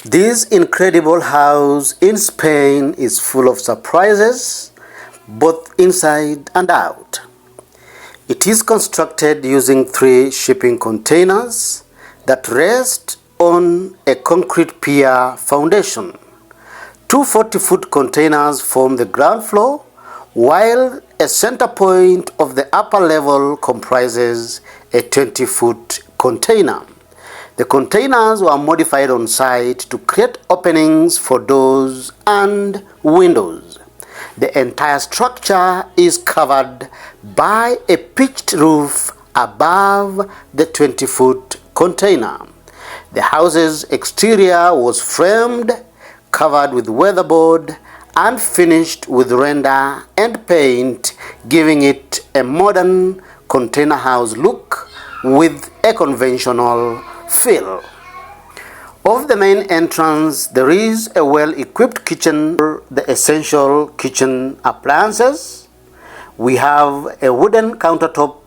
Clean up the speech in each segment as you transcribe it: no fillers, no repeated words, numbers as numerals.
This incredible house in Spain is full of surprises, both inside and out. It is constructed using 3 shipping containers that rest on a concrete pier foundation. 2 40-foot containers form the ground floor, while a center point of the upper level comprises a 20-foot container. The containers were modified on site to create openings for doors and windows. The entire structure is covered by a pitched roof above the 20-foot container. The house's exterior was framed, covered with weatherboard, and finished with render and paint, giving it a modern container house look with a conventional feel. Of the main entrance, there is a well-equipped kitchen for the essential kitchen appliances. We have a wooden countertop,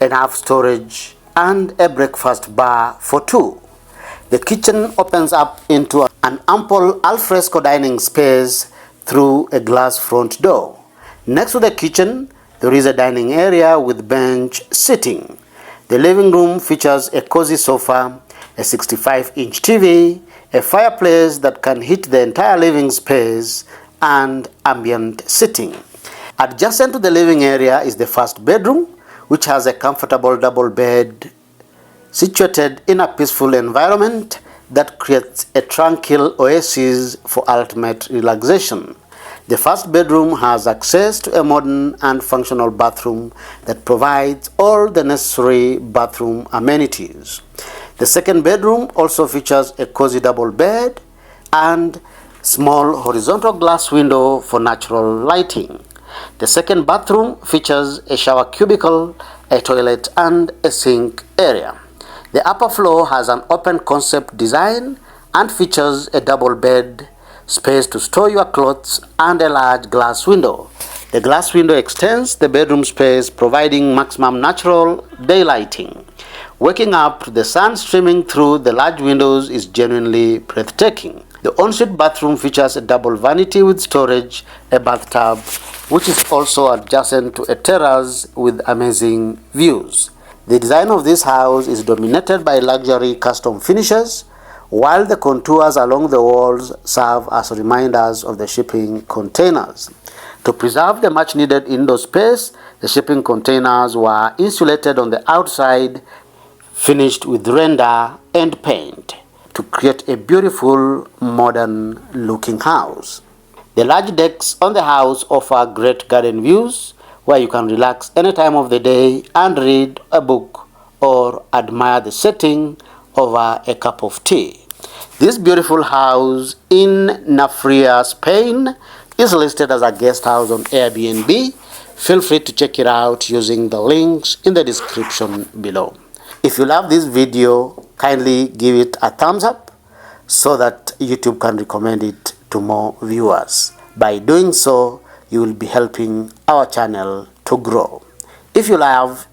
enough storage, and a breakfast bar for 2. The kitchen opens up into an ample alfresco dining space through a glass front door. Next to the kitchen, there is a dining area with bench seating. The living room features a cozy sofa, a 65-inch TV, a fireplace that can heat the entire living space, and ambient seating. Adjacent to the living area is the first bedroom, which has a comfortable double bed situated in a peaceful environment that creates a tranquil oasis for ultimate relaxation. The first bedroom has access to a modern and functional bathroom that provides all the necessary bathroom amenities. The second bedroom also features a cozy double bed and small horizontal glass window for natural lighting. The second bathroom features a shower cubicle, a toilet, and a sink area. The upper floor has an open concept design and features a double bed, space to store your clothes, and a large glass window. The glass window extends the bedroom space, providing maximum natural daylighting. Waking up to the sun streaming through the large windows is genuinely breathtaking. The ensuite bathroom features a double vanity with storage, a bathtub, which is also adjacent to a terrace with amazing views. The design of this house is dominated by luxury custom finishes, while the contours along the walls serve as reminders of the shipping containers. To preserve the much-needed indoor space, the shipping containers were insulated on the outside, finished with render and paint, to create a beautiful, modern-looking house. The large decks on the house offer great garden views, where you can relax any time of the day and read a book or admire the setting over a cup of tea. This beautiful house in Navafría, Spain is listed as a guest house on Airbnb. Feel free to check it out using the links in the description below. If you love this video, kindly give it a thumbs up so that YouTube can recommend it to more viewers. By doing so, you will be helping our channel to grow. If you love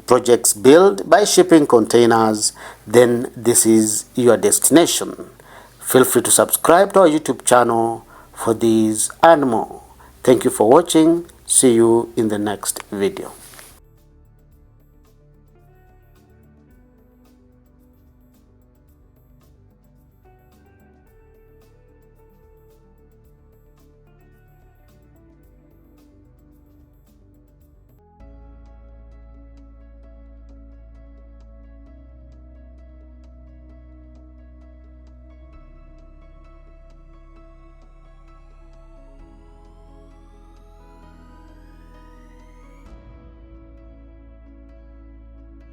projects built by shipping containers, then this is your destination. Feel free to subscribe to our YouTube channel for these and more. Thank you for watching. See you in the next video.